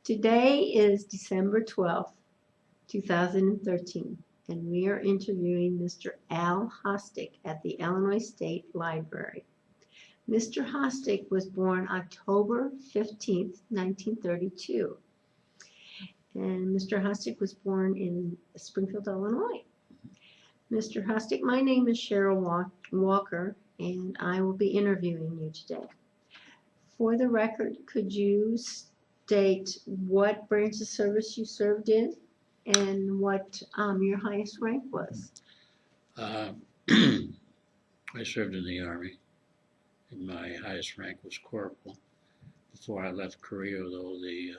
Today is December 12th, 2013, and we are interviewing Mr. Al Hostick at the Illinois State Library. Mr. Hostick was born October 15th, 1932, and Mr. Hostick was born in Springfield, Illinois. Mr. Hostick, my name is Cheryl Walker, and I will be interviewing you today. For the record, could you state what branch of service you served in and what your highest rank was? I served in the Army, and my highest rank was corporal. Before I left Korea, though, the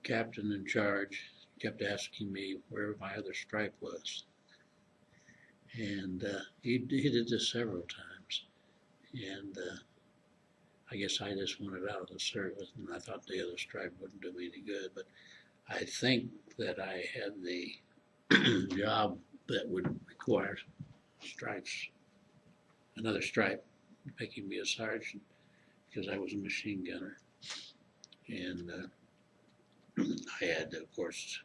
captain in charge kept asking me where my other stripe was. And he did this several times. And I guess I just wanted out of the service, and I thought the other stripe wouldn't do me any good. But I think that I had the job that would require stripes, another stripe, making me a sergeant, because I was a machine gunner. And I had, of course,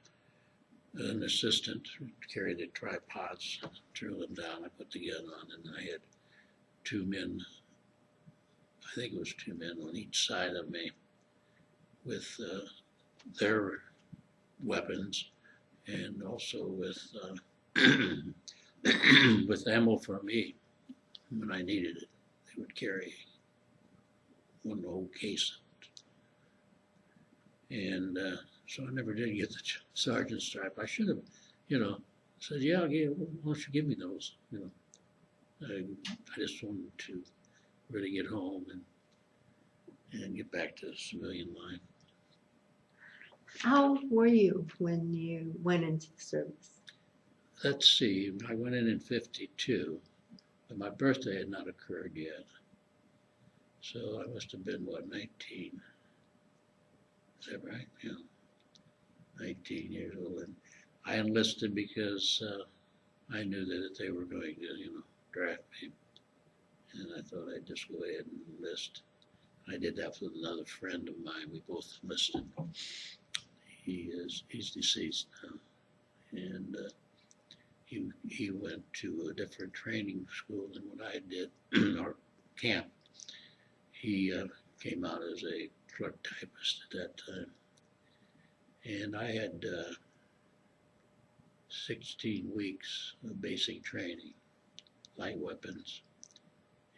an assistant to carry the tripods, drill them down, I put the gun on, and I had two men, I think it was two men on each side of me with their weapons, and also with with ammo for me when I needed it. They would carry one whole case. And so I never did get the sergeant stripe. I should have, said, yeah, why don't you give me those? I just wanted to really get home and get back to the civilian line. How old were you when you went into the service? Let's see, I went in 52, but my birthday had not occurred yet. So I must have been, 19? Is that right? Yeah. 19 years old. And I enlisted because I knew that they were going to, draft me. And I thought I'd just go ahead and enlist. I did that with another friend of mine. We both enlisted. He's deceased now. And he went to a different training school than what I did, or camp. He came out as a clerk typist at that time. And I had 16 weeks of basic training, light weapons.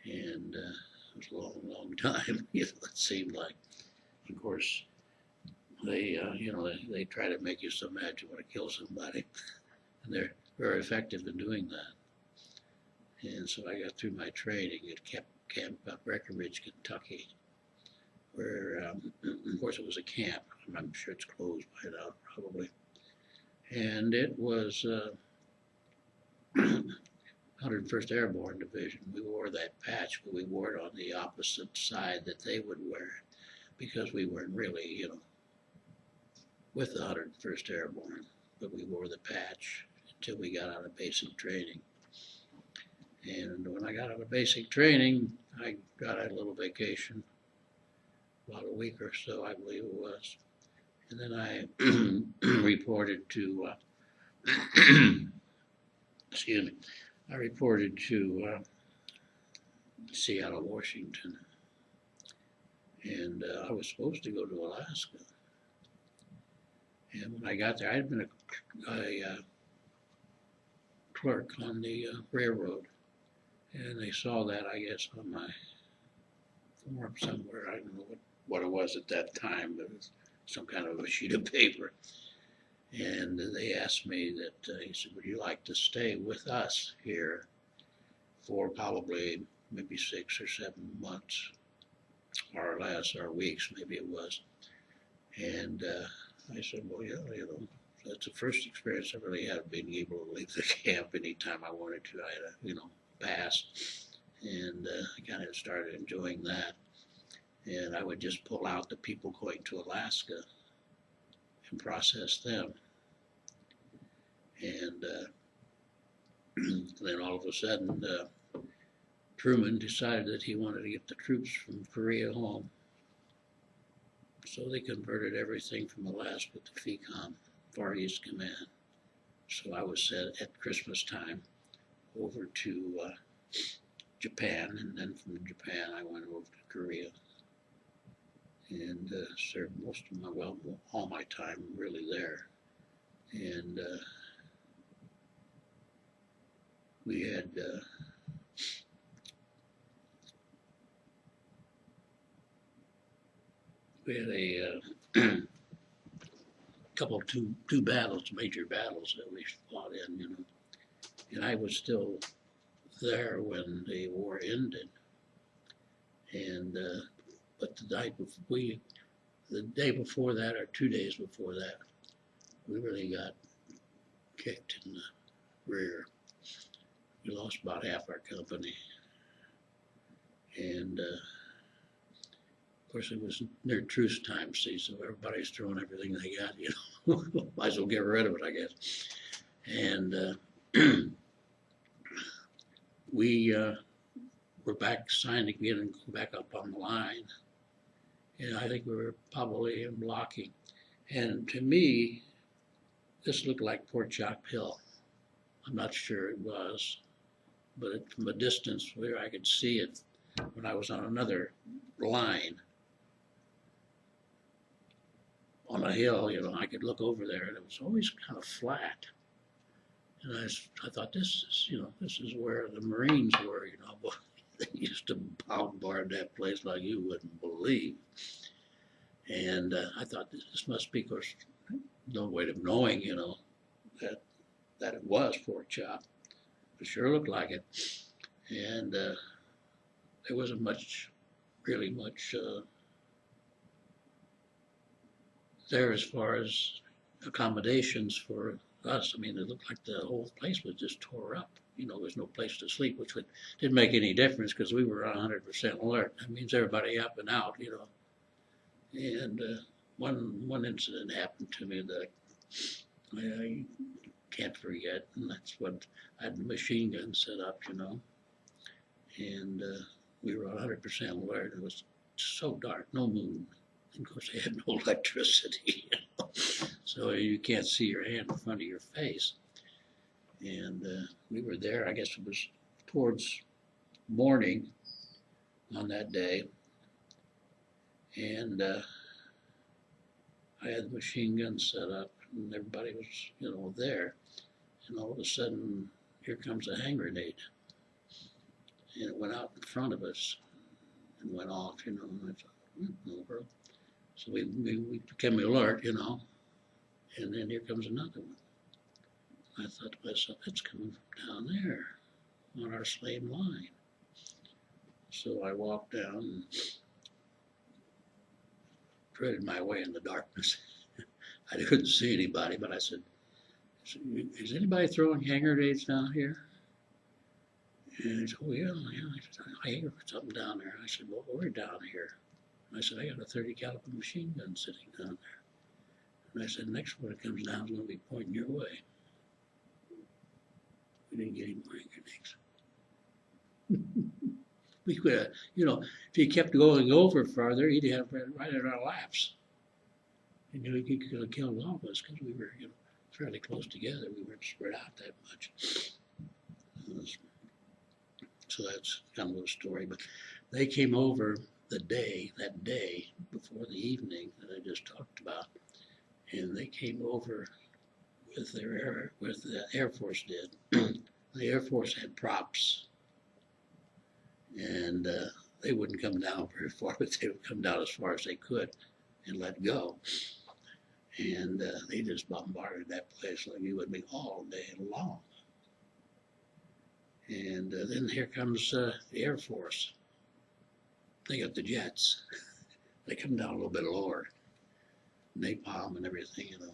And it was a long time, it seemed like. Of course, they try to make you so mad you want to kill somebody. And they're very effective in doing that. And so I got through my training at Camp Breckenridge, Kentucky, where, of course, it was a camp. I'm sure it's closed by now, probably. And it was 101st Airborne Division. We wore that patch, but we wore it on the opposite side that they would wear it, because we weren't really, with the 101st Airborne, but we wore the patch until we got out of basic training. And when I got out of basic training, I got a little vacation, about a week or so, I believe it was. And then I reported to, I reported to Seattle, Washington. And I was supposed to go to Alaska. And when I got there, I had been a clerk on the railroad. And they saw that, I guess, on my form somewhere. I don't know what it was at that time, but it was some kind of a sheet of paper. And they asked me that, he said, would you like to stay with us here for probably maybe 6 or 7 months, or less, or weeks, maybe it was. And I said, well, yeah, that's the first experience I really had, being able to leave the camp anytime I wanted to. I had a, pass, and I kind of started enjoying that. And I would just pull out the people going to Alaska and process them. And then all of a sudden, Truman decided that he wanted to get the troops from Korea home. So they converted everything from Alaska to FECOM, Far East Command. So I was sent at Christmas time over to Japan, and then from Japan I went over to Korea and served most of my, well, all my time really there. And we had a couple of two battles, major battles that we fought in, you know. And I was still there when the war ended. And but the day before that, or 2 days before that, we really got kicked in the rear. We lost about half our company. And of course it was near truce time, see, so everybody's throwing everything they got, you know. Might as well get rid of it, I guess. And we were back signed again and go back up on the line. And I think we were probably in blocking. And to me, this looked like Fort Chalk Hill. I'm not sure it was, but from a distance where I could see it when I was on another line on a hill, you know, I could look over there and it was always kind of flat. And I thought, this is, you know, this is where the Marines were, you know. They used to bombard that place like you wouldn't believe. And I thought this must be, of course, no way of knowing, you know, that it was Fort Chop. It sure looked like it. And there wasn't really much there as far as accommodations for us. I mean, it looked like the whole place was just tore up. You know, there's no place to sleep, which didn't make any difference because we were 100% alert. That means everybody up and out, you know. And one incident happened to me that I can't forget, and that's what I had the machine gun set up, you know. And we were 100% alert. It was so dark, no moon. And of course, they had no electricity, you know? So you can't see your hand in front of your face. And we were there, I guess it was towards morning on that day. And I had the machine gun set up and everybody was, you know, there. And all of a sudden, here comes a hand grenade. And it went out in front of us and went off, you know, and I thought, no world. So we became alert, you know, and then here comes another one. I thought to myself, it's coming from down there on our same line. So I walked down and threaded my way in the darkness. I couldn't see anybody, but I said, is anybody throwing hand grenades down here? And he said, oh yeah. I said, I hear something down there. I said, well, we're down here. And I said, I got a 30 caliber machine gun sitting down there. And I said, next one that comes down is going to be pointing your way. We didn't get any more hand grenades. We could have, you know, if he kept going over farther, he'd have right in our laps. And you know, he could have killed all of us because we were, you know, fairly close together. We weren't spread out that much. So that's kind of a story. But they came over that day before the evening that I just talked about, and they came over with the Air Force did. The Air Force had props, and they wouldn't come down very far, but they would come down as far as they could and let go. And they just bombarded that place like you would be all day long. And then here comes the Air Force. They got the jets. They come down a little bit lower. Napalm and everything, you know,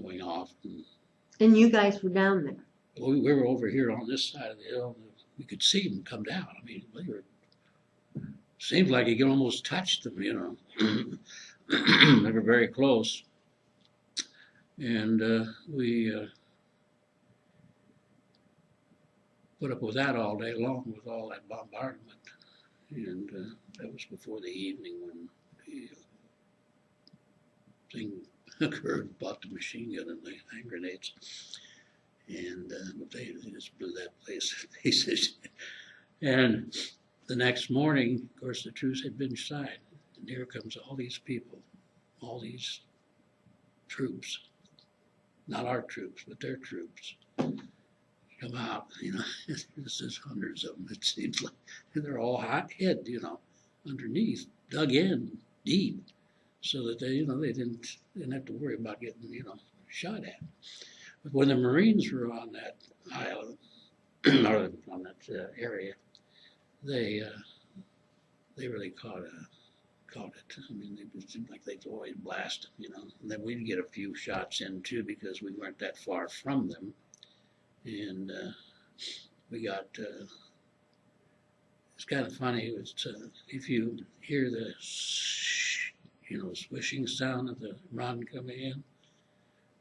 going off. And you guys were down there? We were over here on this side of the hill. We could see them come down. I mean, seemed like you could almost touch them, you know. They were very close. And we put up with that all day long with all that bombardment. And that was before the evening when the thing occurred about the machine gun and the hand grenades. And they just blew that place to pieces. And the next morning, of course, the truce had been signed. And here comes all these people, all these troops, not our troops, but their troops, come out, this is hundreds of them, it seems like, and they're all hot hid, underneath, dug in deep, so that they didn't have to worry about getting, shot at. But when the Marines were on that island, or on that area, they really caught it. I mean, it seemed like they'd always blast, and then we'd get a few shots in too because we weren't that far from them. And we got, it's kind of funny, if you hear the swishing sound of the run coming in,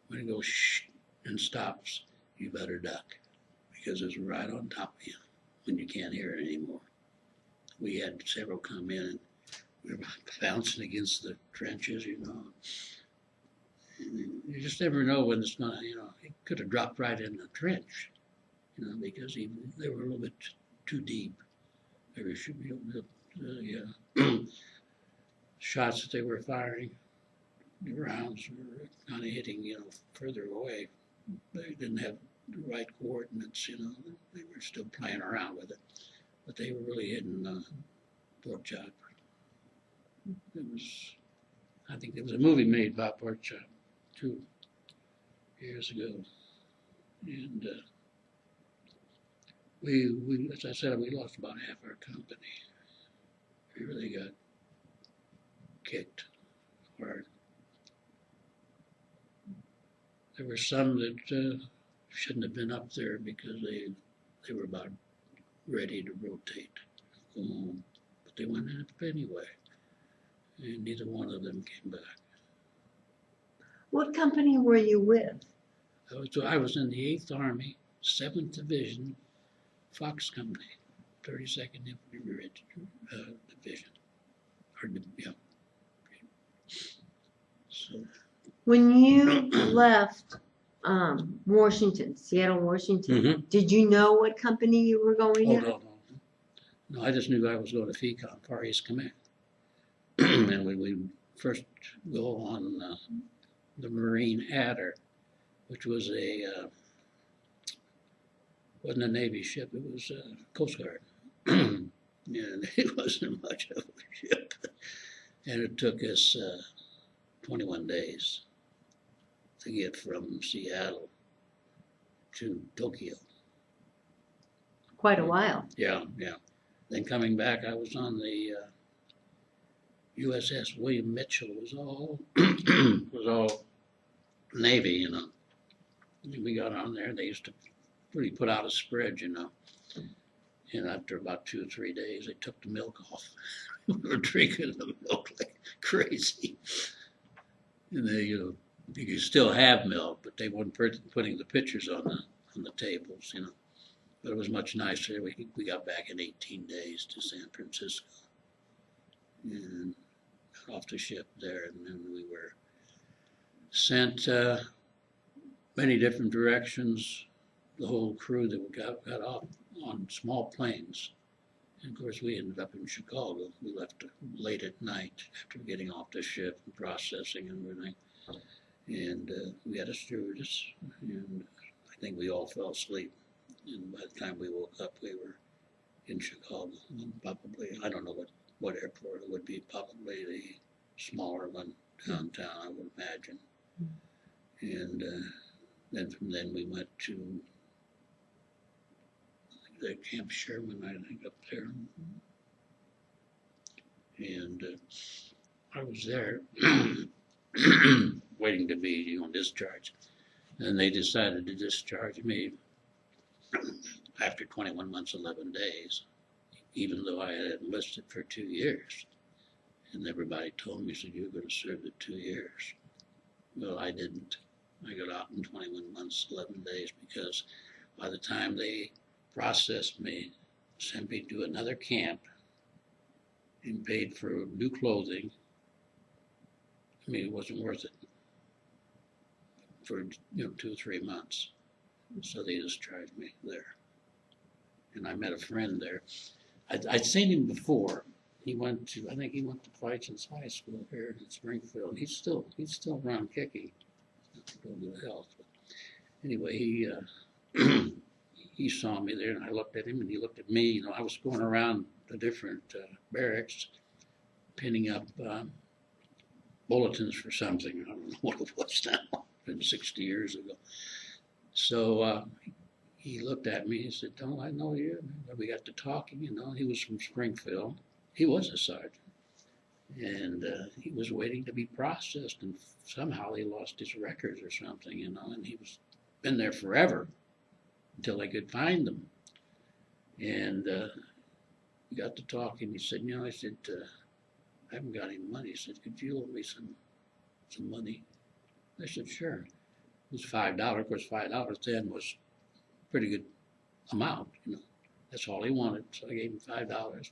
when it goes shh and stops, you better duck because it's right on top of you when you can't hear it anymore. We had several come in and we were bouncing against the trenches, And you just never know when it's gonna, it could have dropped right in the trench, because they were a little bit too deep. There should be the shots that they were firing, the rounds were kind of hitting, further away. They didn't have the right coordinates, they were still playing around with it, but they were really hitting pork chop. I think there was a movie made about pork chop 2 years ago, and we, as I said, we lost about half our company. We really got kicked hard. There were some that shouldn't have been up there because they were about ready to rotate, go home, but they went up anyway, and neither one of them came back. What company were you with? I was in the 8th Army, 7th Division, Fox Company, 32nd Infantry Division. So, When you left Washington, Seattle, Washington, did you know what company you were going in? No, I just knew I was going to FECOM, Far East Command. And we first go on the Marine Adder, which was wasn't a Navy ship, it was a Coast Guard. And it wasn't much of a ship. And it took us 21 days to get from Seattle to Tokyo. Quite a while. Yeah. Then coming back, I was on the USS William Mitchell. It was all Navy, We got on there. They used to really put out a spread, And after about 2 or 3 days, they took the milk off. We were drinking the milk like crazy. And they, you could still have milk, but they weren't putting the pictures on the tables, But it was much nicer. We got back in 18 days to San Francisco and got off the ship there, and then we were sent many different directions. The whole crew that got off on small planes. And of course, we ended up in Chicago. We left late at night after getting off the ship and processing and everything. And we had a stewardess, and I think we all fell asleep. And by the time we woke up, we were in Chicago. Probably, I don't know what airport it would be, probably the smaller one downtown, I would imagine. And then from then we went to the Camp Sherman, I think, up there. And I was there waiting to be, discharged. And they decided to discharge me after 21 months, 11 days, even though I had enlisted for 2 years. And everybody told me, said, you're going to serve the 2 years. Well, I didn't. I got out in 21 months, 11 days, because by the time they processed me, sent me to another camp, and paid for new clothing I mean, it wasn't worth it for, 2 or 3 months. So they discharged me there. And I met a friend there. I'd seen him before. I think he went to Clyde's High School here in Springfield. He's still around kicking. Real good health. But anyway, he saw me there, and I looked at him, and he looked at me. I was going around the different barracks, pinning up bulletins for something. I don't know what it was now. Been 60 years ago. So he looked at me and said, "Don't I know you?" And we got to talking. He was from Springfield. He was a sergeant, and he was waiting to be processed, and somehow he lost his records or something. And he was been there forever until they could find them. And we got to talking. He said, I said, "I haven't got any money." He said, "Could you loan me some money?" I said, "Sure." It was $5. Of course, $5 then was a pretty good amount. That's all he wanted. So I gave him $5.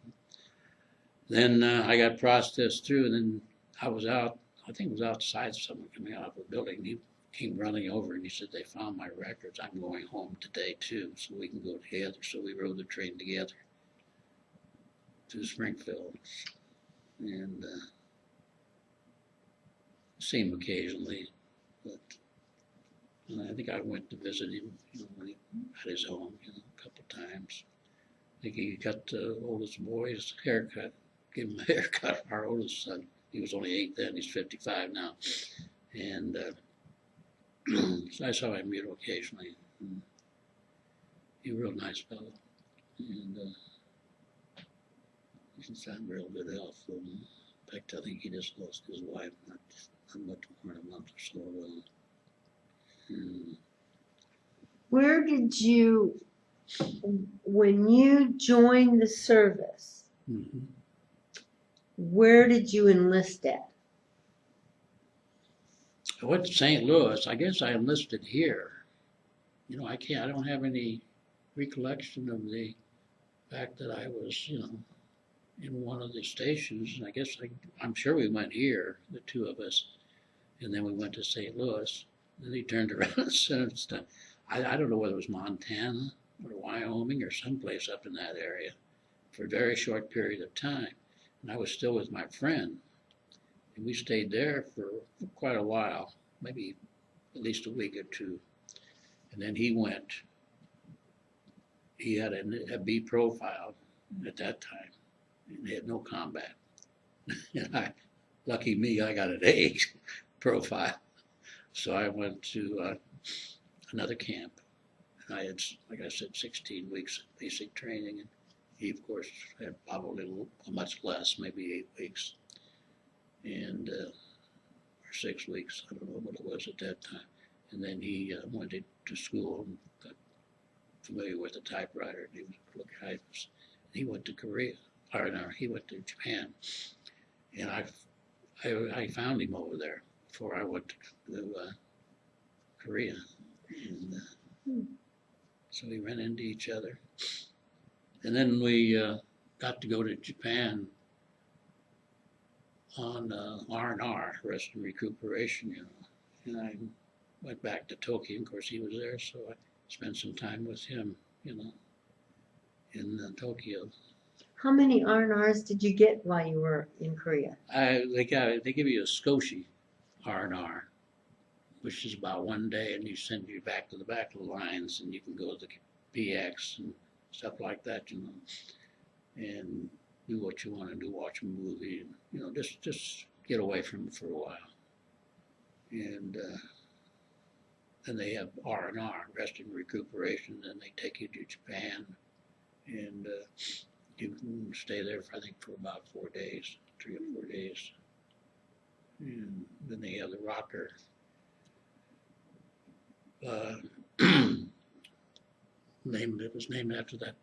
Then I got processed through, and then I was out. I think it was outside, someone coming out of the building. He came running over, and he said, "They found my records. I'm going home today too, so we can go together." So we rode the train together to Springfield, and see him occasionally. But I think I went to visit him, when he at his home, a couple times. I think he got the oldest boy's haircut, gave him a haircut. Our oldest son, he was only 8 then, he's 55 now. And so I saw him, occasionally. He was a real nice fellow. And he's in real good health. In fact, I think he just lost his wife not much more than a month or so ago. Where did you, when you joined the service, where did you enlist at? I went to St. Louis. I guess I enlisted here. I don't have any recollection of the fact that I was, in one of the stations. And I guess I'm sure we went here, the two of us, and then we went to St. Louis. Then he turned around and sent us to, I don't know whether it was Montana or Wyoming or someplace up in that area for a very short period of time. And I was still with my friend. And we stayed there for quite a while, maybe at least a week or two. And then he went. He had a B profile at that time, and he had no combat. And lucky me, I got an A profile. So I went to another camp. And I had, like I said, 16 weeks of basic training. And he, of course, had probably much less, maybe 8 weeks. And or 6 weeks, I don't know what it was at that time. And then he went to school and got familiar with the typewriter. He was he went to Korea, or no, he went to Japan. And I found him over there before I went to Korea. And so we ran into each other. And then we got to go to Japan on R&R, rest and recuperation, And I went back to Tokyo. Of course, he was there, so I spent some time with him, in Tokyo. How many R&Rs did you get while you were in Korea? They give you a Skoshi R&R, which is about 1 day, and you send you back to the back of the lines, and you can go to the PX and stuff like that, and do what you want to do, watch a movie, and just get away from it for a while. And then they have R&R, rest and recuperation, and they take you to Japan, and you can stay there for, I think, for about 4 days, 3 or 4 days. And then they have the rocker. It was named after that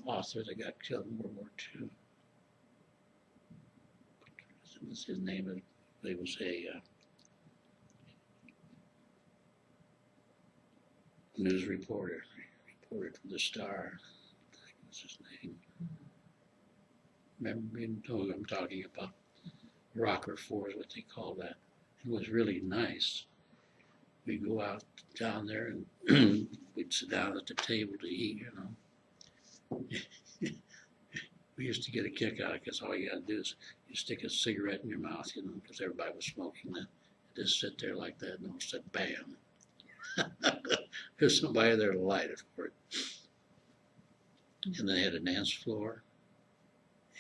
author that got killed in World War II. What was his name? It was a news reporter from the Star. What's his name? Remember, you know who I'm talking about. Rocker 4 is what they call that. It was really nice. We'd go out down there and we'd sit down at the table to eat, you know. We used to get a kick out of it because all you gotta do is you stick a cigarette in your mouth, you know, because everybody was smoking then. Just sit there like that and all of a sudden, bam. There's somebody there to light it for it. And they had a dance floor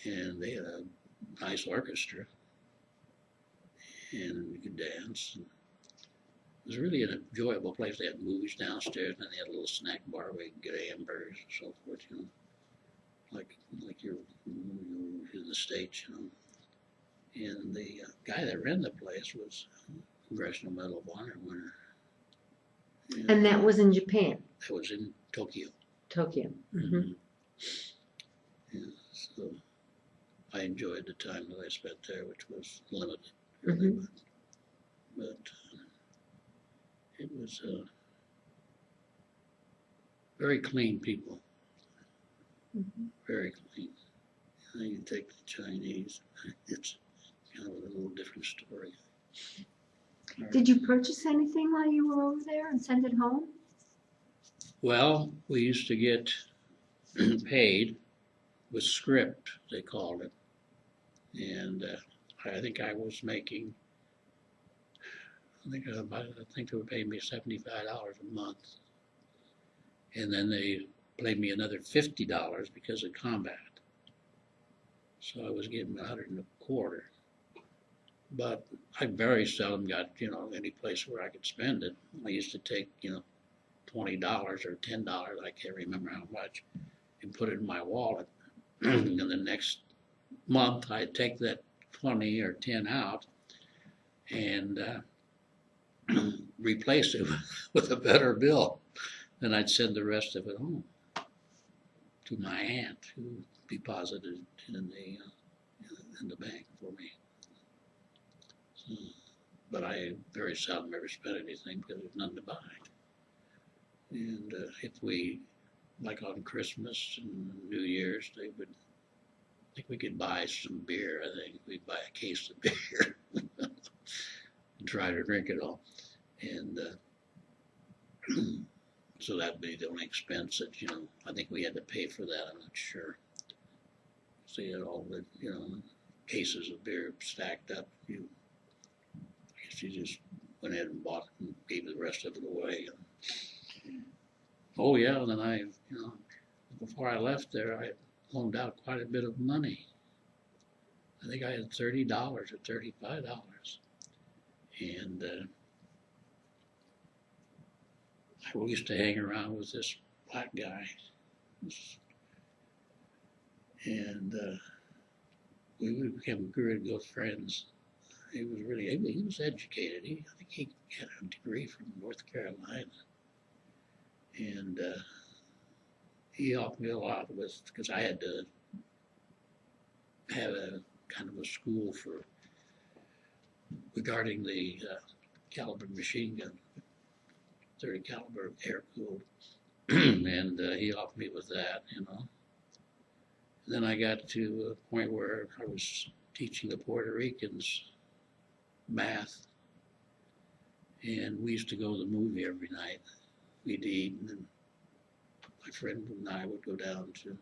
and they had a nice orchestra and we could dance. And it was really an enjoyable place. They had movies downstairs and they had a little snack bar where you could get hamburgers and so forth, you know, like you're in the States, you know. And the guy that ran the place was a Congressional Medal of Honor winner. And that was in Japan, That was in Tokyo. Tokyo. Mhm. Yeah, so I enjoyed the time that I spent there, which was limited, really, but it was very clean people, very clean. You know, you take the Chinese, it's kind of a little different story. Did you purchase anything while you were over there and send it home? Well, we used to get paid with script, they called it. And I think I was making, I think they were paying me $75 a month. And then they paid me another $50 because of combat. So I was getting $125. But I very seldom got, you know, any place where I could spend it. I used to take, you know, $20 or $10, I can't remember how much, and put it in my wallet. And the next month I'd take that 20 or 10 out and replace it with a better bill. Then I'd send the rest of it home to my aunt, who deposited in the bank for me. So, but I very seldom ever spent anything because there's nothing to buy. And if we, like on Christmas and New Year's, they would, I think we could buy some beer. I think we'd buy a case of beer and try to drink it all. And so that'd be the only expense that, you know, I think we had to pay for that. I'm not sure. So you had all the, you know, cases of beer stacked up. I guess you just went ahead and bought it and gave the rest of it away. Oh yeah, and then I, you know, before I left there, I loaned out quite a bit of money. I think I had $30 or $35. And I used to hang around with this black guy. And we became good friends. He was really, he was educated. I think he had a degree from North Carolina. And he helped me a lot with, because I had to have a kind of a school for regarding the caliber machine gun, 30 caliber air cooled, and he helped me with that, you know. And then I got to a point where I was teaching the Puerto Ricans math, and we used to go to the movie every night. We'd eat, and then my friend and I would go down to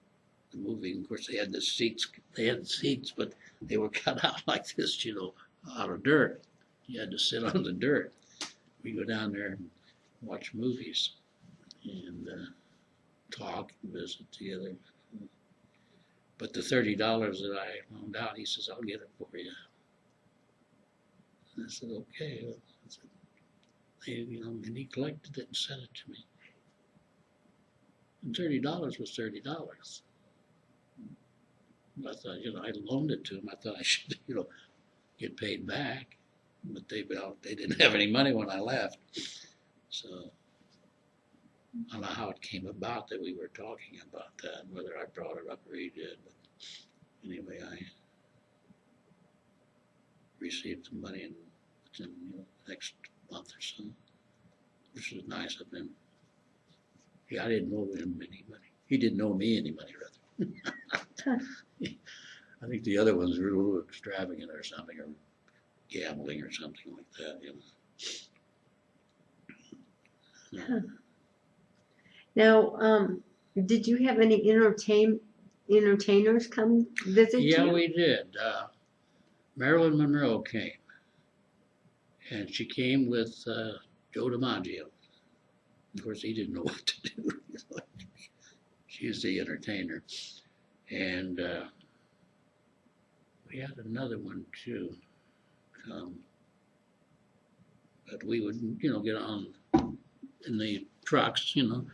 the movie. And of course, they had the seats. They had seats, but they were cut out like this, you know, out of dirt. You had to sit on the dirt. We go down there and watch movies and talk and visit together. But the $30 that I loaned out, he says, "I'll get it for you." And I said, "Okay." I said, you know, and he collected it and sent it to me. And $30 was $30. I thought, you know, I loaned it to him. I thought I should, you know, get paid back. But they didn't have any money when I left. So I don't know how it came about that we were talking about that, whether I brought it up or he did. But anyway, I received the money within, you know, the next month or so, which was nice of him. Yeah, I didn't owe him any money. He didn't owe me any money, rather. I think the other ones were a little extravagant or something, or gambling or something like that, you know. Huh. Now, did you have any entertainers come visit Yeah, you? we did. Marilyn Monroe came, and she came with Joe DiMaggio. Of course, he didn't know what to do. She's the entertainer. And we had another one too come. But we would, you know, get on in the trucks, you know,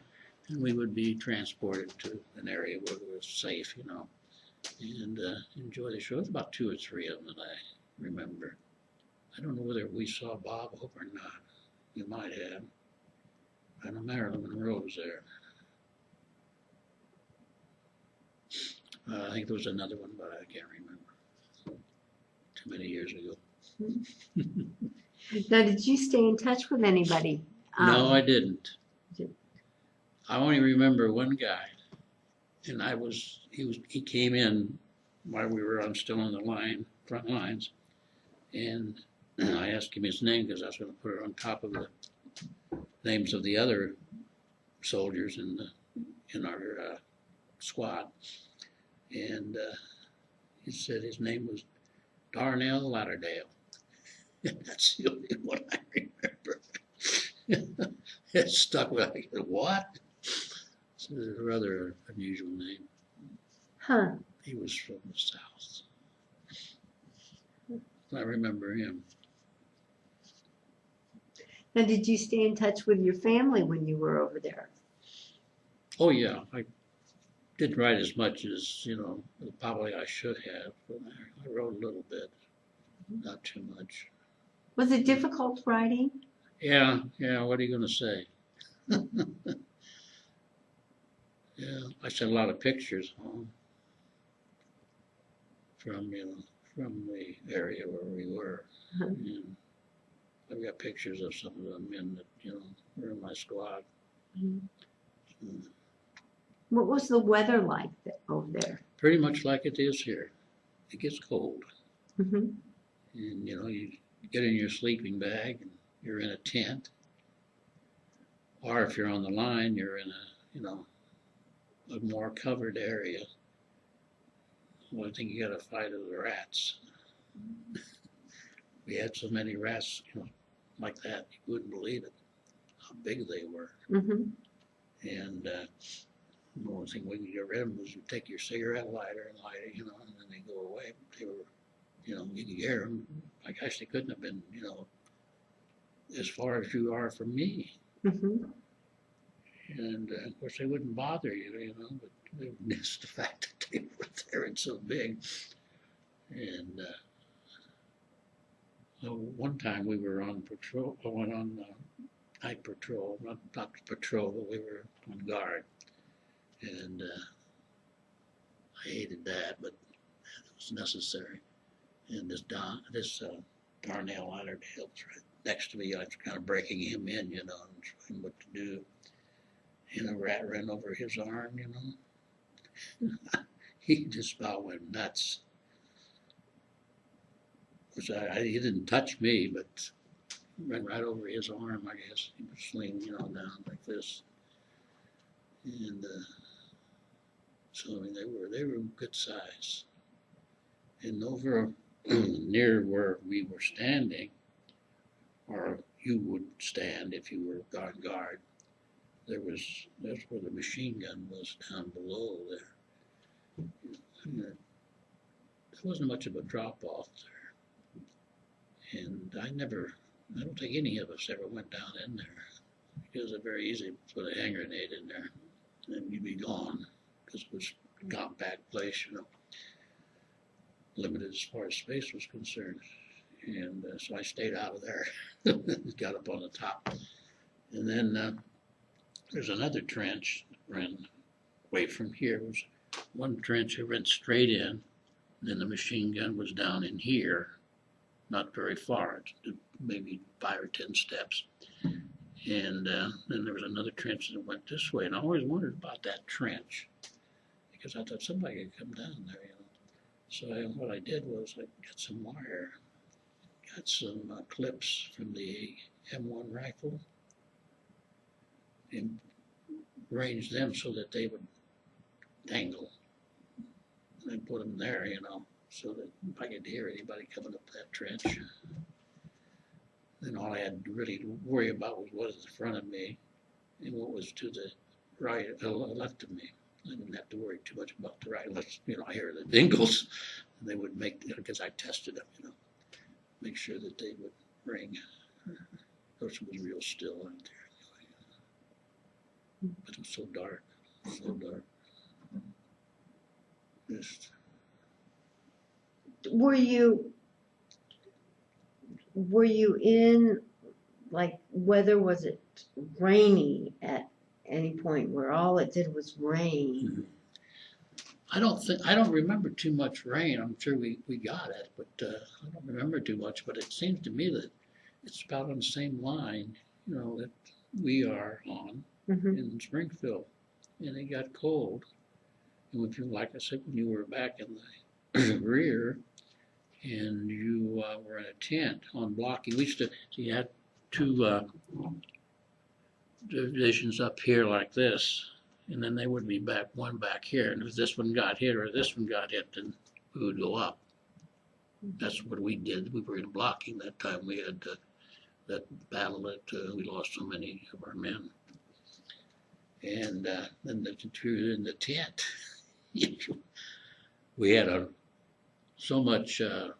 and we would be transported to an area where it was safe, you know, and enjoy the show. It's about 2 or 3 of them that I remember. I don't know whether we saw Bob Hope or not. We might have. I know Marilyn Monroe was there. I think there was another one, but I can't remember. Too many years ago. Now, did you stay in touch with anybody? No, I didn't. did- I only remember one guy, and he came in while we were still on the front lines, and I asked him his name because I was going to put it on top of the names of the other soldiers in our squad, and he said his name was Darnell Lauderdale. That's the only one I remember. It stuck with me. What? It's a rather unusual name. Huh. He was from the South. I remember him. Now, did you stay in touch with your family when you were over there? Oh yeah, I didn't write as much as, you know, probably I should have, but I wrote a little bit, not too much. Was it difficult writing? Yeah, what are you going to say? Yeah, I sent a lot of pictures home from the area where we were. Uh-huh. And I've got pictures of some of the men that, you know, were in my squad. What was the weather like over there? Pretty much like it is here. It gets cold. Mm-hmm. And, you know, you get in your sleeping bag and you're in a tent. Or if you're on the line, you're in a more covered area. Well, I think you got to fight with the rats. We had so many rats, you know, like that, you wouldn't believe it, how big they were. Mm-hmm. And the only thing we could get rid of them was you take your cigarette lighter and light it, you know, and then they go away. They were, you know, you could hear them. I guess they couldn't have been, you know, as far as you are from me. Mm-hmm. And of course they wouldn't bother you, you know, but they missed the fact that they were there and so big. And one time we were on patrol, went on night patrol, not patrol, but we were on guard. And I hated that, but it was necessary. And this Darnell Lauderdale was right next to me. I was kind of breaking him in, you know, and trying what to do. And a rat ran over his arm, you know. He just about went nuts. He didn't touch me, but ran right over his arm, I guess. He was slinging, you know, down like this. And so I mean, they were good size. And over near where we were standing, or you would stand if you were on guard, that's where the machine gun was, down below there. And there wasn't much of a drop off there. And I don't think any of us ever went down in there. It was very easy to put a hand grenade in there and you'd be gone, because it was a compact place, you know, limited as far as space was concerned. And so I stayed out of there, got up on the top. And then there's another trench that ran away from here. It was one trench that ran straight in, and then the machine gun was down in here, not very far, maybe 5 or 10 steps. And then there was another trench that went this way, and I always wondered about that trench, because I thought somebody could come down there, you know. So what I did was I got some wire, got some clips from the M1 rifle and arranged them so that they would dangle. And put them there, so that if I could hear anybody coming up that trench, then all I had to really worry about was what was in front of me and what was to the right, left of me. I didn't have to worry too much about the right, unless, I hear the dingles, and they would make, because I tested them, make sure that they would ring. Of course, it was real still out there. But it was so dark, so dark. Just, Were you in, like, weather, was it rainy at any point where all it did was rain? I don't remember too much rain. I'm sure we got it, but I don't remember too much. But it seems to me that it's about on the same line, that we are on Mhm. in Springfield, and it got cold. And if you, like I said, when you were back in the rear, and you were in a tent on blocking, we used to, so you had two divisions up here like this, and then they would be one back here. And if this one got hit or this one got hit, then we would go up. That's what we did. We were in blocking that time. We had that battle that we lost so many of our men. And then in the tent, we had so much, I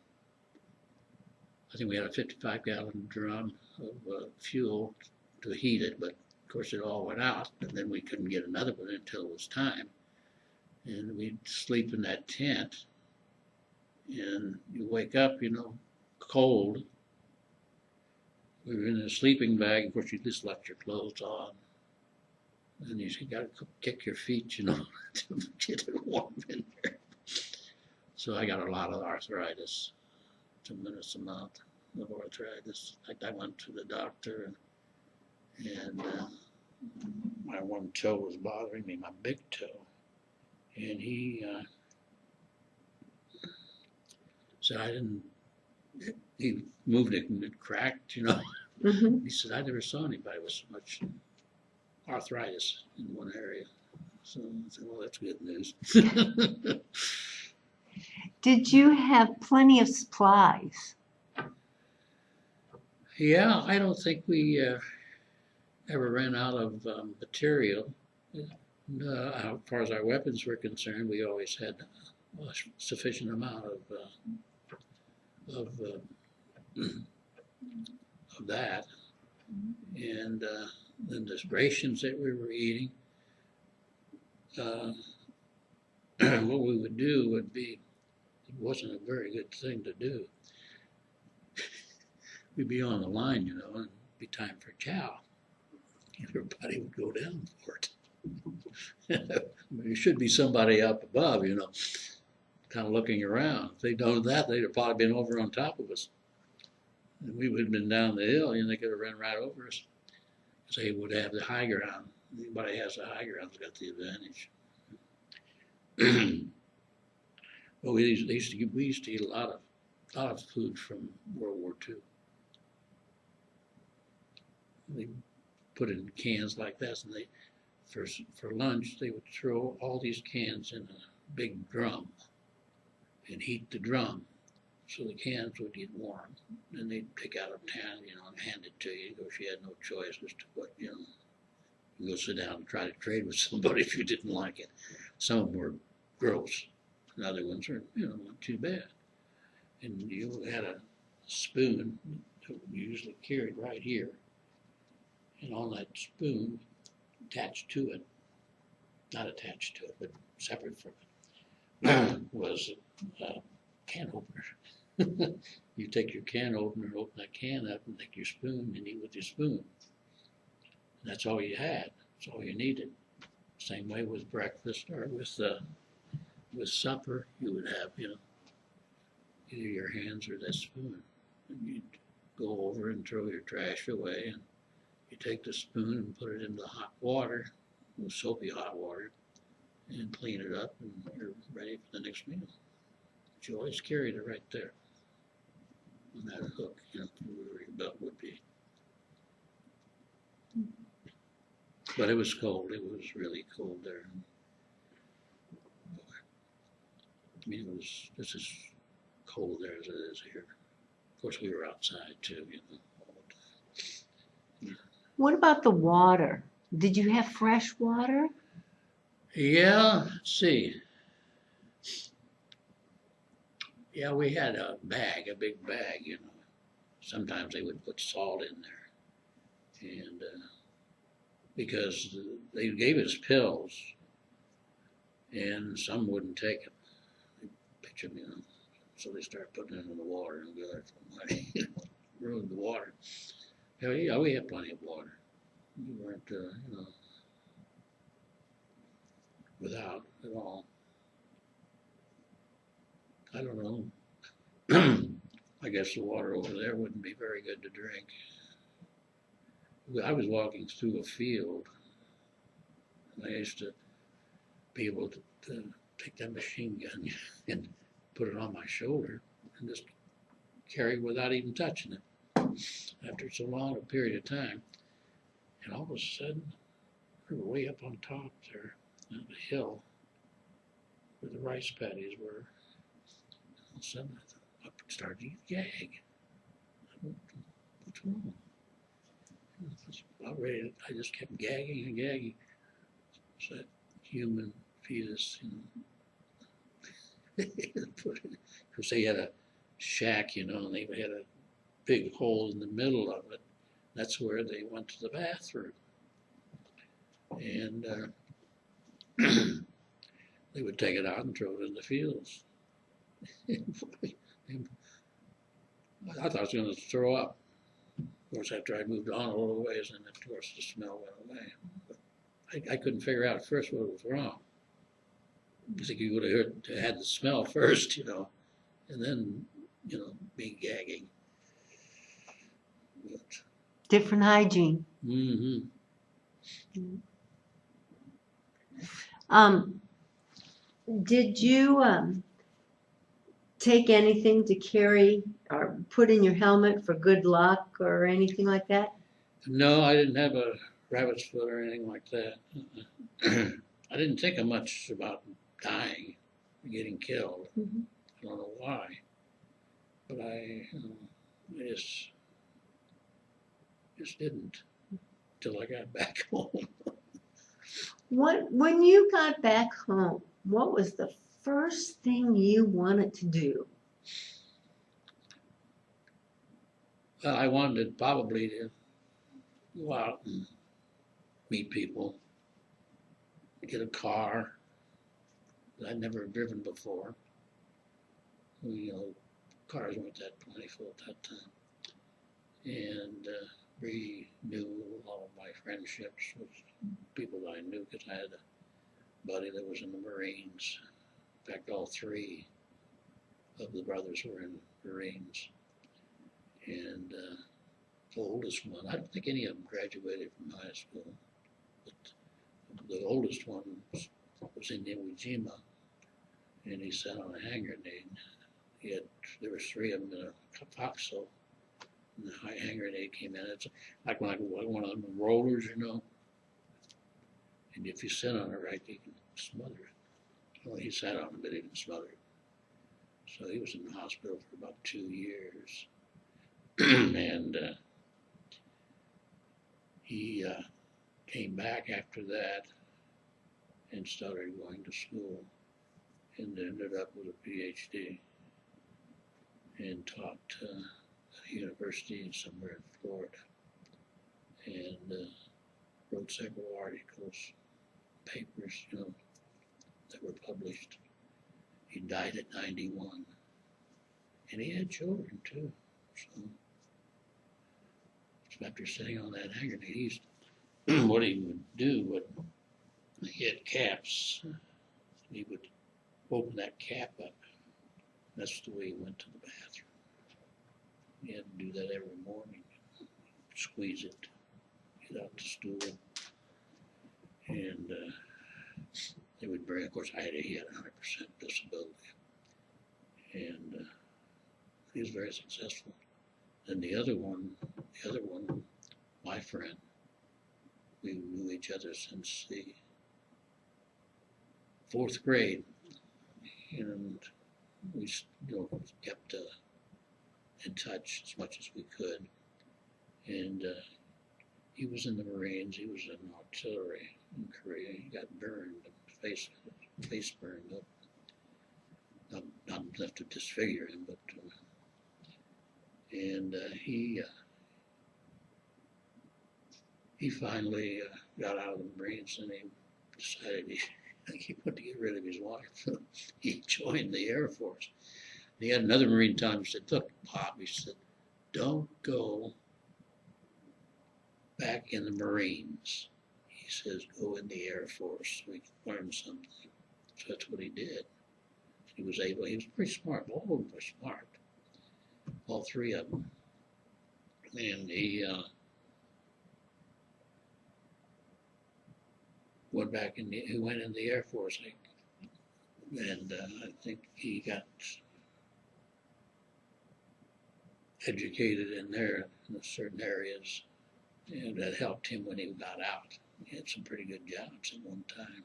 think we had a 55-gallon drum of fuel to heat it, but of course it all went out, and then we couldn't get another one until it was time. And we'd sleep in that tent, and you wake up, cold. We were in a sleeping bag. Of course, you just left your clothes on. And you got to kick your feet, to get it warm in there. So I got a lot of arthritis, tremendous amount of arthritis. In fact, I went to the doctor, and my one toe was bothering me, my big toe. And he said he moved it and it cracked, Mhm. He said, I never saw anybody with so much arthritis in one area. So I said, well, that's good news. Did you have plenty of supplies? Yeah, I don't think we ever ran out of material. As far as our weapons were concerned, we always had a sufficient amount of that. And then the rations that we were eating, what we would do would be, it wasn't a very good thing to do. We'd be on the line, and it'd be time for chow. Everybody would go down for it. There should be somebody up above, kind of looking around. If they'd done that, they'd have probably been over on top of us. And we would have been down the hill, and they could have run right over us. Because they would have the high ground. Anybody has the high ground's got the advantage. Well, we used to eat a lot of food from World War II. They put it in cans like this, and for lunch they would throw all these cans in a big drum and heat the drum so the cans would get warm. Then they'd pick out a can, and hand it to you. Of course, you had no choice as to what, you go sit down and try to trade with somebody if you didn't like it. Some of them were gross, and other ones are, not too bad. And you had a spoon that we usually carried right here, and on that spoon, attached to it, not attached to it, but separate from it, was a can opener. You take your can opener, open that can up, and take your spoon and eat with your spoon. And that's all you had. That's all you needed. Same way with breakfast or with supper, you would have, either your hands or that spoon. And you'd go over and throw your trash away, and you take the spoon and put it into hot water, soapy hot water, and clean it up, and you're ready for the next meal. But you always carried it right there. on that hook, where your belt would be. But it was cold. It was really cold there. I mean, it was just as cold there as it is here. Of course, we were outside too, all the time. What about the water? Did you have fresh water? Yeah, let's see. Yeah, we had a big bag. Sometimes they would put salt in there. And because they gave us pills, and some wouldn't take it. They pitch them, so they started putting it in the water, and the other money ruined the water. Yeah, we had plenty of water. We weren't, without at all. I don't know. I guess the water over there wouldn't be very good to drink. I was walking through a field, and I used to be able to take that machine gun and put it on my shoulder and just carry without even touching it after so long a period of time. And all of a sudden, we were way up on top there on the hill where the rice paddies were. All of a sudden, I started to gag. What's wrong? I just kept gagging and gagging. It's that human fetus, because they had a shack, and they had a big hole in the middle of it. That's where they went to the bathroom. And they would take it out and throw it in the fields. I thought I was going to throw up. Of course, after I moved on a little ways, and of course the smell went away. But I couldn't figure out at first what was wrong. I think you would have had the smell first, and then, be gagging. But, Different hygiene. mm-hmm. Did you take anything to carry or put in your helmet for good luck or anything like that? No, I didn't have a rabbit's foot or anything like that. I didn't think much about dying, getting killed. Mm-hmm. I don't know why, but I just didn't till I got back home. When you got back home, what was the first thing you wanted to do? Well, I wanted probably to go out and meet people, get a car that I'd never driven before. Cars weren't that plentiful at that time. And renew all of my friendships with people that I knew, because I had a buddy that was in the Marines. In fact, all three of the brothers were in Marines. And the oldest one, I don't think any of them graduated from high school, but the oldest one was in Iwo Jima, and he sat on a hand grenade. There were three of them in a foxhole, and the hand grenade came in. It's like when I went on the rollers, and if you sit on it right, you can smother it. Well, he sat on it, but he didn't smother it. So he was in the hospital for about 2 years. And he came back after that and started going to school, and ended up with a PhD and taught at a university somewhere in Florida, and wrote several articles, papers, that were published. He died at 91, and he had children too. So after sitting on that hand grenade, what he would do, he had caps. He would open that cap up. That's the way he went to the bathroom. He had to do that every morning. Squeeze it, get out the stool, and they would bring. Of course, he had 100% disability, and he was very successful. And the other one, my friend, we knew each other since the 4th grade, and we kept in touch as much as we could. And he was in the Marines. He was in artillery in Korea. He got burned, face burned up. Not enough to disfigure him, but he finally got out of the Marines, and he decided he wanted to get rid of his wife. So he joined the Air Force. He had another Marine tell him, he said, "Look, Bob," he said, "don't go back in the Marines." He says, "Go in the Air Force so we can learn something." So that's what he did. He was pretty smart. All of them were smart. All 3 of them. And he he went in the Air Force. And I think he got educated in there in certain areas. And that helped him when he got out. He had some pretty good jobs at one time,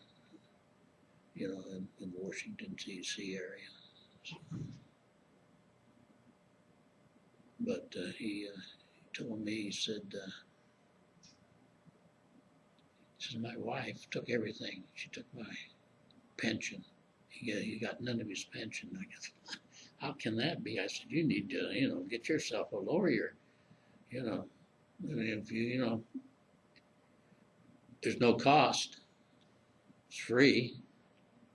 in the Washington, D.C. area. So, but he told me, he said, my wife took everything. She took my pension. He got none of his pension. I guess, how can that be? I said, you need to, get yourself a lawyer. I mean, if there's no cost. It's free.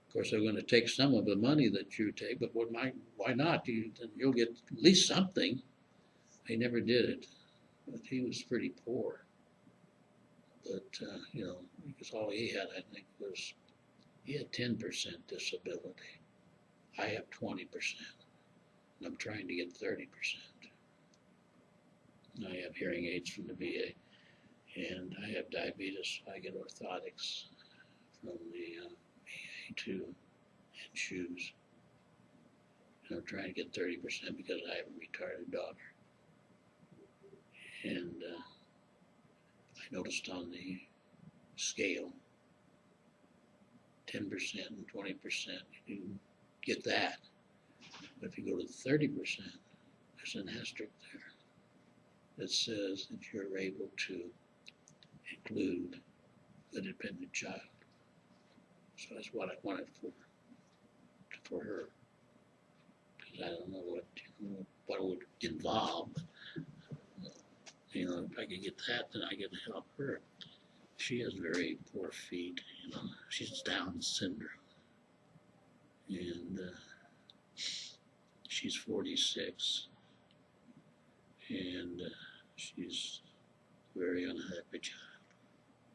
Of course, they're going to take some of the money that you take, but why not? You'll get at least something. He never did it, but he was pretty poor. But, because all he had, I think, was he had 10% disability. I have 20%, and I'm trying to get 30%. I have hearing aids from the VA, and I have diabetes. I get orthotics from the VA too, and shoes. And I'm trying to get 30% because I have a retarded daughter. And I noticed on the scale, 10% and 20%, you get that. But if you go to 30%, there's an asterisk there that says that you're able to include the dependent child. So that's what I wanted for her. Because I don't know what it would involve. But, if I could get that, then I could help her. She has very poor feet. She's Down syndrome, and she's 46, and she's a very unhappy child.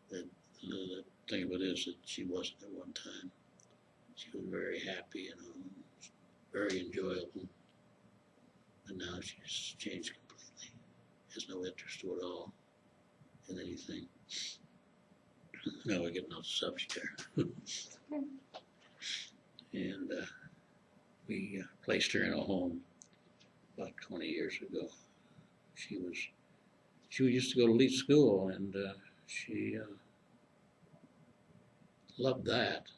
The thing of it is that she wasn't at one time. She was very happy, very enjoyable, and now she's changed completely. Has no interest at all in anything. Now we're getting off the subject there. And we placed her in a home about 20 years ago. She used to go to elite school, and she loved that.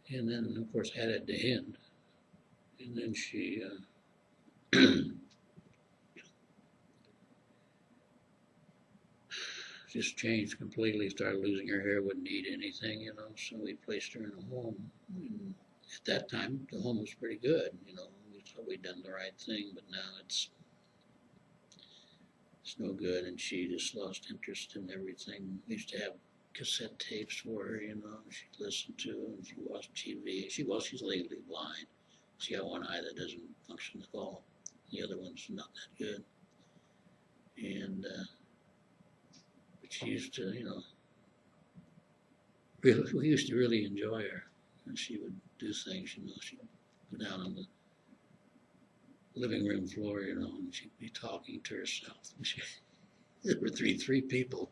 And then, of course, had it to end. And then she just changed completely, started losing her hair, wouldn't eat anything, so we placed her in a home. And at that time, the home was pretty good, we thought we'd done the right thing, but now it's no good, and she just lost interest in everything. We used to have cassette tapes for her, she'd listen to, and she watched TV. She's legally blind. She got one eye that doesn't function at all. The other one's not that good. And she used to, we used to really enjoy her. And she would do things, she'd go down on the living room floor, and she'd be talking to herself. And there were three people.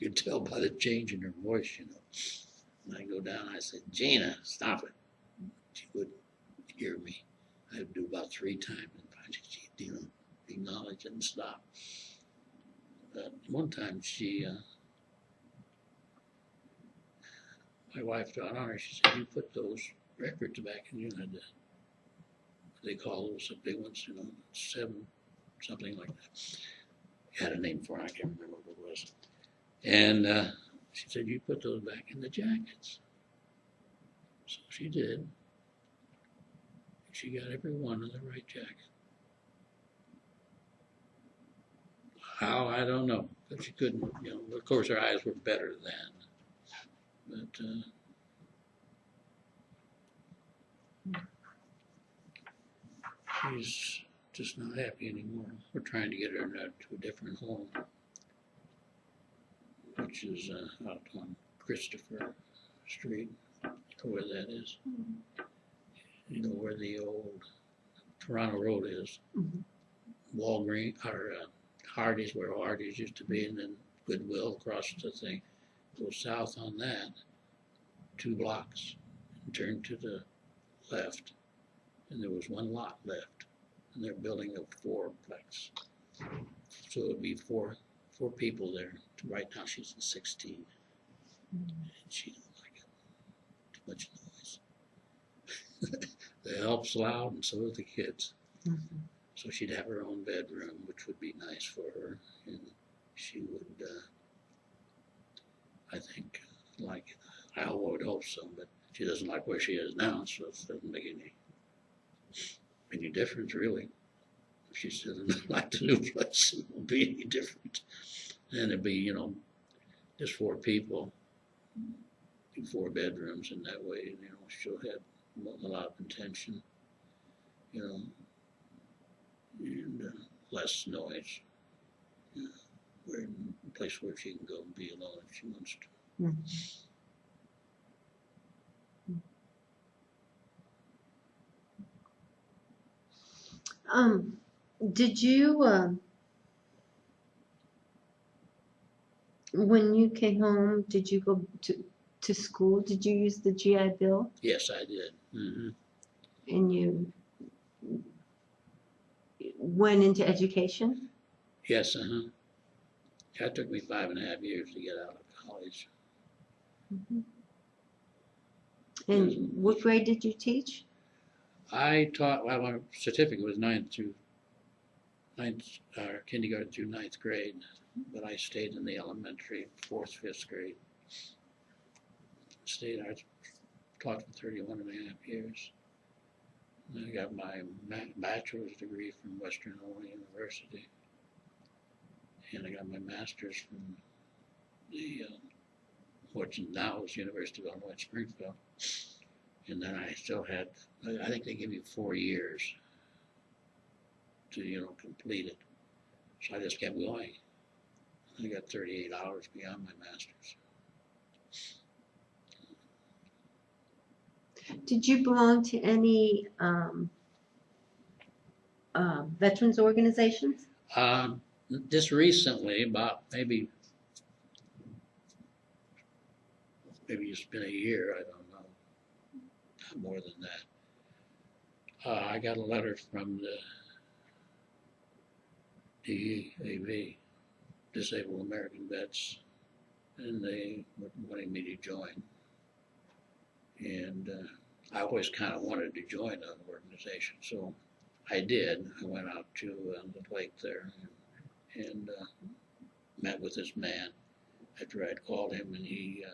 You could tell by the change in her voice, And I go down, I said, "Gina, stop it." She wouldn't hear me. I'd do about 3 times, and finally she'd, acknowledge it and stop. But one time my wife got on her, she said, you put those records back and you had to, they call those the big ones, 7, something like that. Had a name for it, I can't remember what it was. And she said, you put those back in the jackets. So she did. She got every one in the right jacket. How, I don't know. But she couldn't, of course her eyes were better then. But she's just not happy anymore. We're trying to get her to a different home, which is out on Christopher Street, where that is. Where the old Toronto Road is. Walgreens, or Hardee's, where Hardee's used to be, and then Goodwill across the thing. Go south on that, 2 blocks, and turn to the left, and there was 1 lot left, and they're building a 4-plex. So it would be four people there. Right now she's in 16, and she don't like it. Too much noise. The help's loud, and so are the kids. So she'd have her own bedroom, which would be nice for her, and she would, I think, like it. I would hope so, but she doesn't like where she is now, so it doesn't make any difference, really. If she doesn't like the new place, it won't be any different. And it'd be, just 4 people, 4 bedrooms, and that way, she'll have a lot of attention, and less noise. We're in a place where she can go and be alone if she wants to. Did you, when you came home, did you go to school? Did you use the GI Bill? Yes, I did. And you went into education? Yes, It took me 5.5 years to get out of college. And what grade did you teach? I taught, well, my certificate was kindergarten through 9th grade, but I stayed in the elementary, 4th, 5th grade. I taught for 31.5 years. And I got my bachelor's degree from Western Illinois University. And I got my master's from the, which now is University of Illinois Springfield. And then I still had, I think they give you 4 years to, complete it. So I just kept going. I got 38 hours beyond my master's. Did you belong to any veterans organizations? Just recently, about maybe it's been a year, I don't know, not more than that. I got a letter from the DAV, Disabled American Vets, and they were wanting me to join. And I always kind of wanted to join an organization, so I did. I went out to the lake there and met with this man after I'd called him, and he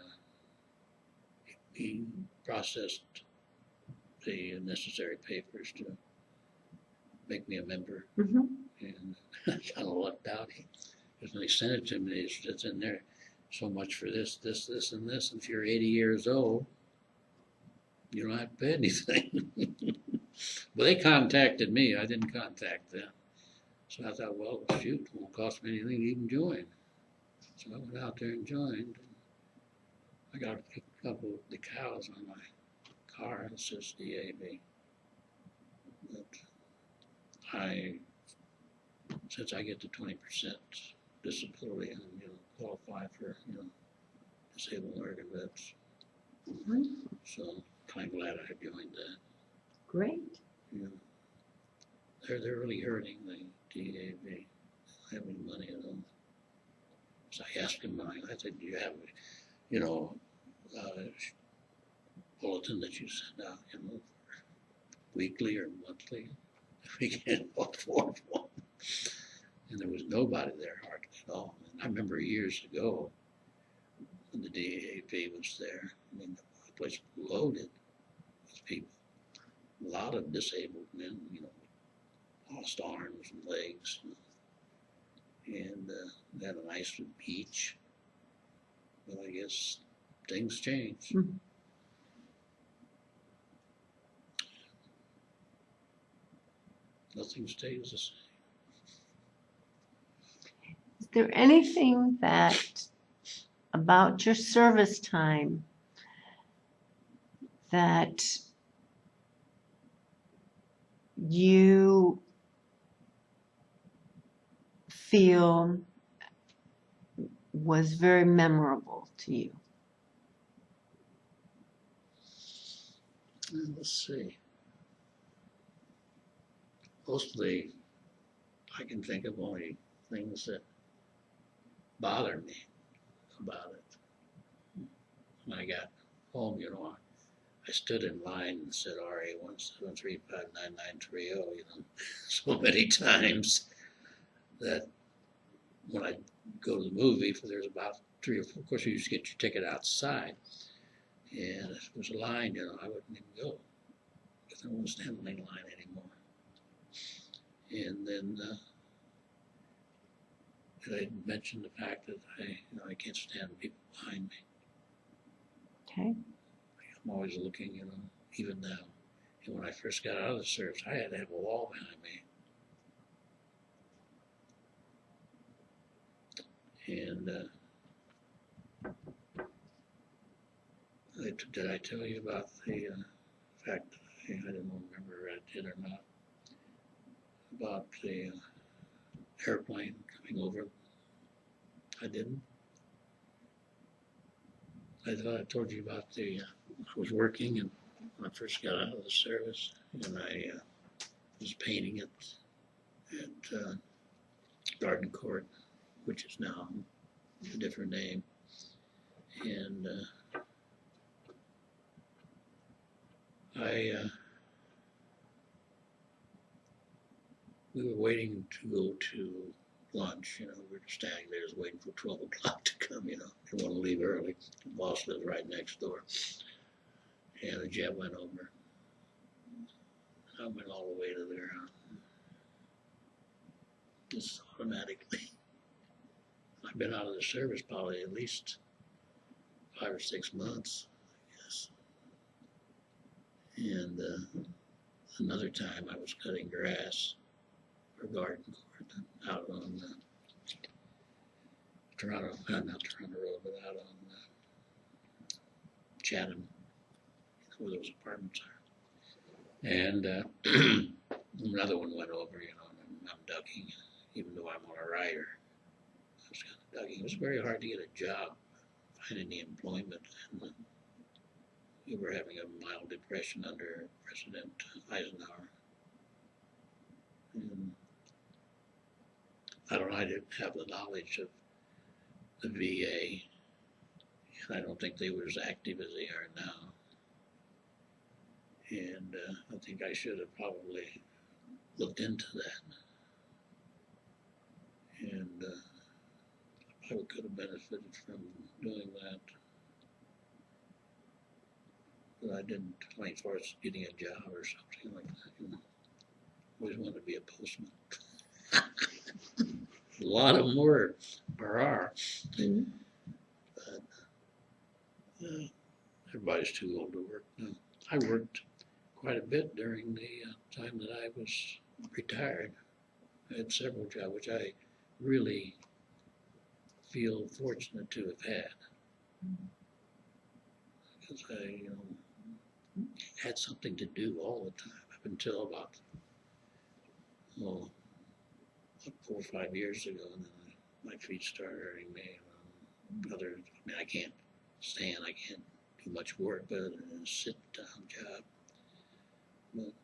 processed the necessary papers to make me a member. And I kind of lucked out. Because when he sent it to me, it's in there, so much for this, this, this, and this. And if you're 80 years old, you don't have to pay anything. But they contacted me. I didn't contact them. So I thought, well, shoot, it won't cost me anything to even join. So I went out there and joined. I got a couple of decals on my car that says DAB. But since I get the 20% disability, and qualify for Disabled American Vets. So kind of glad I joined that. Great. They're really hurting. DAV. I have any money at all. So I asked him, I said, do you have, you know, bulletin that you send out, you know, weekly or monthly? We can't afford one. And there was nobody there hardly at all. And I remember years ago when the DAV was there, I mean, the place was loaded with people. A lot of disabled men, you know, lost arms and legs. And they had a nice beach. But I guess things change. Mm-hmm. Nothing stays the same. Is there anything that about your service time that you feel was very memorable to you? Let's see. Mostly, I can think of only things that bother me about it. When I got home, you know, I stood in line and said RA 173599930, you know, so many times that when I go to the movie, there's about 3 or 4, of course you just get your ticket outside. And if there was a line, you know, I wouldn't even go because I won't stand in any line anymore. And then I mentioned the fact that I can't stand people behind me. Okay. I'm always looking, you know, even now. And when I first got out of the service, I had to have a wall behind me. And did I tell you about the fact that I don't remember if I did or not, about the airplane coming over? I didn't. I thought I told you about I was working and when I first got out of the service and I was painting at Garden Court, which is now a different name. And we were waiting to go to lunch, you know, we were standing there just waiting for 12 o'clock to come, you know, didn't want to leave early. The boss lives right next door. And the jet went over. I went all the way to the ground. Just automatically. I've been out of the service probably at least 5 or 6 months, I guess. And another time I was cutting grass for Garden Court out on Toronto, not Toronto Road, but out on Chatham, where those apartments are. And another one went over, you know, and I'm ducking, even though I'm on a rider. I was kind of ducking. It was very hard to get a job, find any employment. And we were having a mild depression under President Eisenhower. And I don't know, I didn't have the knowledge of the VA, and I don't think they were as active as they are now. And I think I should have probably looked into that. And I could have benefited from doing that. But I didn't, like, as far as getting a job or something like that, you know. Always wanted to be a postman. A lot of them were, or are. Mm-hmm. But everybody's too old to work now. I worked quite a bit during the time that I was retired. I had several jobs, which I really feel fortunate to have had. Because I, you know, had something to do all the time up until about, well, 4 or 5 years ago, and then my feet started hurting me. I mean, I can't stand, I can't do much work, but it's a sit-down job. But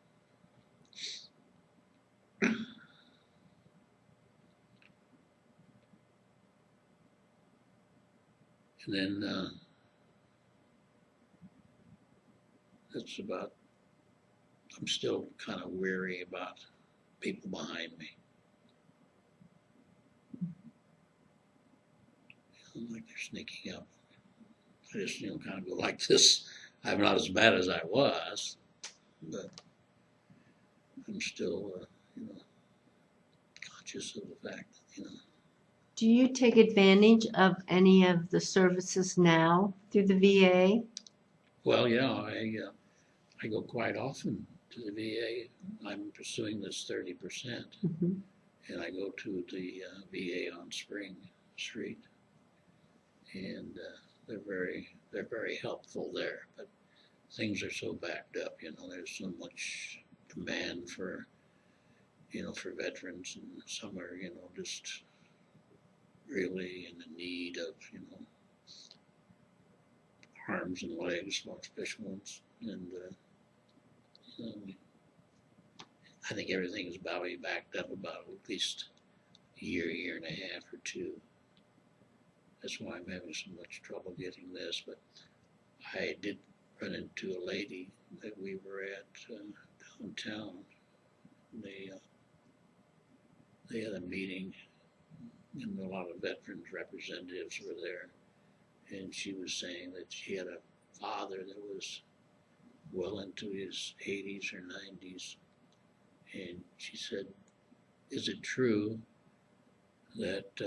And then that's about, I'm still kind of weary about people behind me. Like they're sneaking up. I just, kind of go like this. I'm not as bad as I was, but I'm still, conscious of the fact that, Do you take advantage of any of the services now through the VA? well, yeah, I go quite often to the VA. I'm pursuing this 30%, Mhm. and I go to the VA on Spring Street, and they're very helpful there. But things are so backed up, there's so much demand for, for veterans, and some are, just really in the need of, arms and legs, more special ones, and you know, I think everything is about to be backed up about at least a year and a half or two. That's why I'm having so much trouble getting this. But I did run into a lady that we were at downtown. They had a meeting, and a lot of veterans representatives were there. And she was saying that she had a father that was well into his 80s or 90s. And she said, is it true that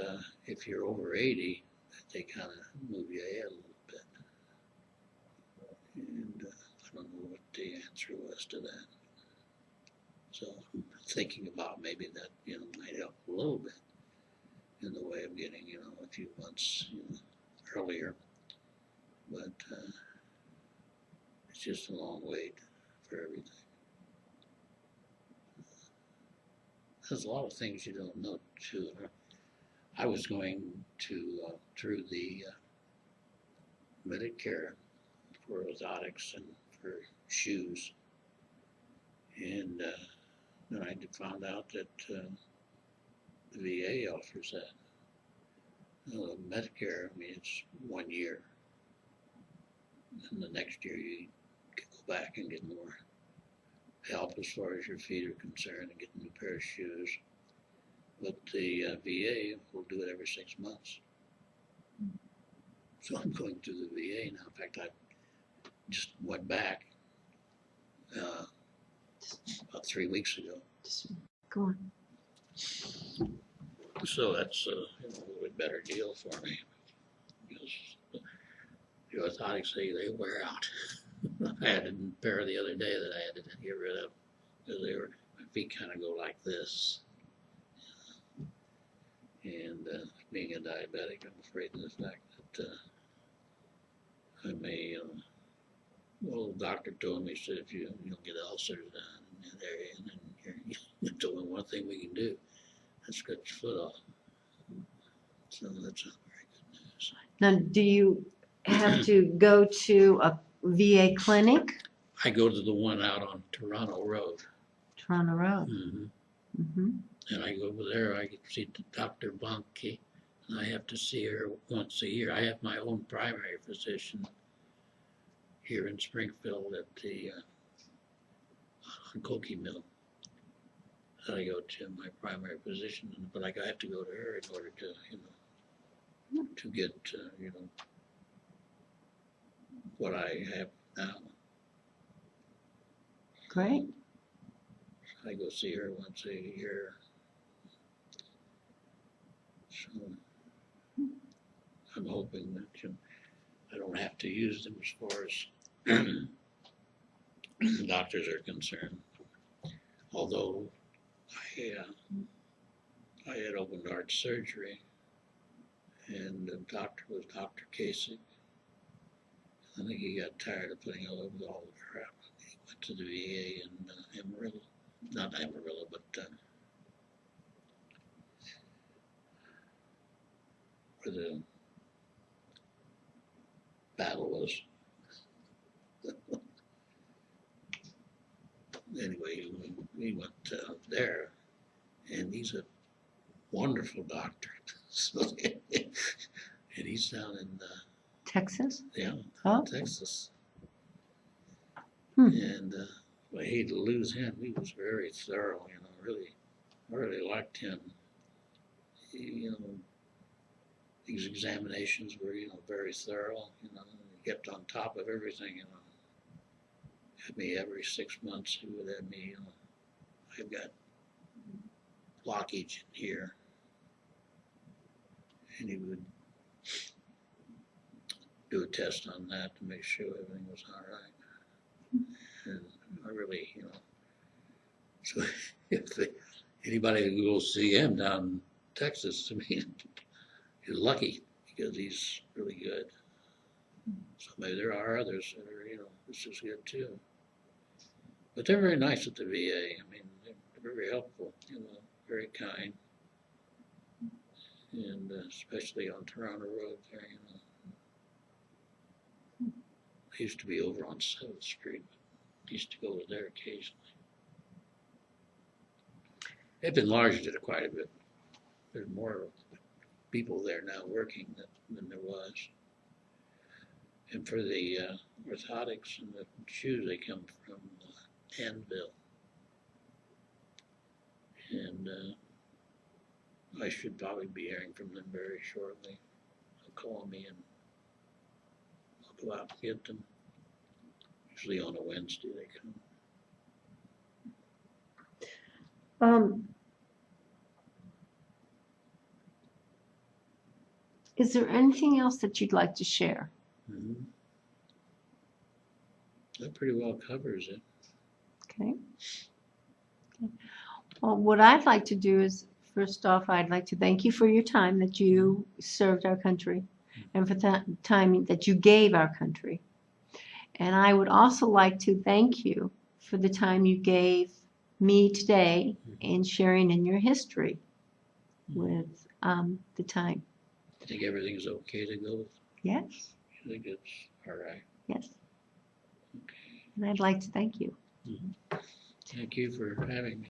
if you're over 80, that they kind of move you ahead a little bit? And I don't know what the answer was to that. So I'm thinking about maybe that, might help a little bit in the way of getting, a few months, earlier. But it's just a long wait for everything. There's a lot of things you don't know too. I was going to through the Medicare for orthotics and for shoes, and then I found out that the VA offers that. Medicare, I mean, it's 1 year, and the next year you can go back and get more help as far as your feet are concerned and get a new pair of shoes. But the VA will do it every 6 months. So I'm going to the VA now. In fact, I just went back about 3 weeks ago. Just go on. So that's a little bit better deal for me. Because the orthotics, they wear out. I had a pair the other day that I had to get rid of because my feet kind of go like this. And being a diabetic, I'm afraid of the fact that I may, well, the doctor told me, he said, if you don't get ulcers in that area, then you're the only one thing we can do. That's cut your foot off. So that's not very good news. Now, do you have to go to a VA clinic? I go to the one out on Toronto Road. Toronto Road. Mm-hmm. Mm-hmm. And I go over there, I get to see Dr. Bunke, and I have to see her once a year. I have my own primary physician here in Springfield at the on Koki Mill. That I go to my primary physician, but I have to go to her in order to, to get, what I have now. Great. I go see her once a year. So I'm hoping that I don't have to use them as far as doctors are concerned. Although I had open heart surgery, and the doctor was Dr. Kasich. I think he got tired of putting all over all the crap. He went to the VA in Amarillo. Not Amarillo, but where the battle was. Anyway, we went there, and he's a wonderful doctor. So, and he's down in Texas? Yeah, Oh, Texas. Hmm. And I hate to lose him. He was very thorough, really, I really liked him. His examinations were, very thorough, he kept on top of everything, Had me every 6 months, he would have me, I've got blockage in here. And he would do a test on that to make sure everything was all right. And I really, so if anybody who goes see him down in Texas, I mean, he's lucky because he's really good. So maybe there are others that are, just as good too. But they're very nice at the VA. I mean, they're very helpful, very kind. And especially on Toronto Road there, I used to be over on 7th Street. I used to go over there occasionally. They've enlarged it quite a bit. There's more people there now working than there was. And for the orthotics and the shoes, they come from Anvil. And I should probably be hearing from them very shortly. They'll call me and I'll go out and get them. Usually on a Wednesday they come. Is there anything else that you'd like to share? Mm-hmm. That pretty well covers it. Okay. Well, what I'd like to do is, first off, I'd like to thank you for your time that you served our country and for the time that you gave our country. And I would also like to thank you for the time you gave me today in sharing in your history with the time. I think everything's okay to go? Yes. I think it's all right. Yes. Okay. And I'd like to thank you. Mm-hmm. Thank you for having me.